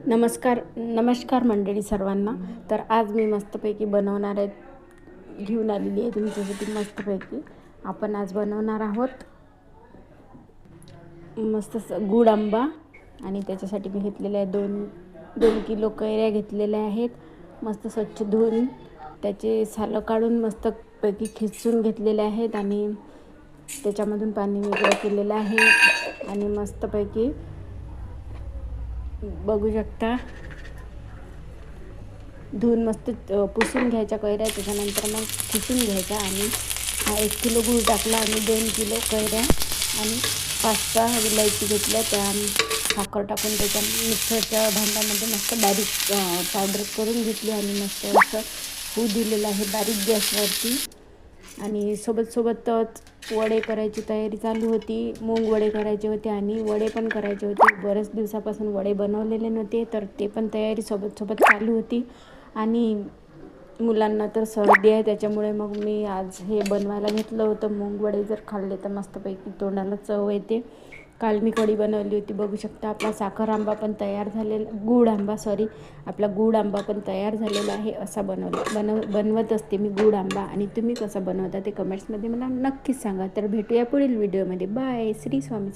नमस्कार मंडळी सर्वांना. तर आज मी मस्तपैकी बनवणार आहे, घेऊन आलेली आहे तुमच्यासाठी मस्तपैकी. आपण आज बनवणार आहोत मस्त गूळ आंबा. आणि त्याच्यासाठी मी घेतलेले आहे 2 किलो कैऱ्या घेतलेल्या आहेत. मस्त स्वच्छ धुवून त्याचे सालं काढून मस्तपैकी खिसून घेतलेले आहेत आणि त्याच्यामधून पाणी वेगळं केलेलं आहे. आणि मस्तपैकी बघू शकता, धुवून मस्त पुसून घ्यायच्या कैऱ्या. त्याच्यानंतर मग खिसून घ्यायच्या. आणि 1 किलो गूळ टाकला आणि 2 किलो कैऱ्या आणि 5-6 इलायची घेतल्या. त्या साखर टाकून त्याच्या मिक्सरच्या भांड्यामध्ये मस्त बारीक पावडर करून घेतली आणि मस्त असं होऊ दिलेलं आहे बारीक गॅसवरती. आणि सोबतच वडे करायची तयारी चालू होती. मूग वडे करायचे होते आणि वडे पण करायचे होते. बरेच दिवसापासून वडे बनवलेले नव्हते, तर ते पण तयारी सोबत चालू होती. आणि मुलांना तर सर्दी आहे, त्याच्यामुळे मग मी आज हे बनवायला घेतलं होतं. मूग वडे जर खाल्ले तर मस्तपैकी तोंडाला चव येते. काल मी कढी बनवली होती. बघू शकता आपला साखर आंबा पण तयार झालेला, आपला गूळ आंबा पण तयार झालेला आहे. असा बनवत असते मी गूळ आंबा. आणि तुम्ही कसा बनवता ते कमेंट्समध्ये मला नक्कीच सांगा. तर भेटूया पुढील व्हिडिओमध्ये. बाय. श्री स्वामी.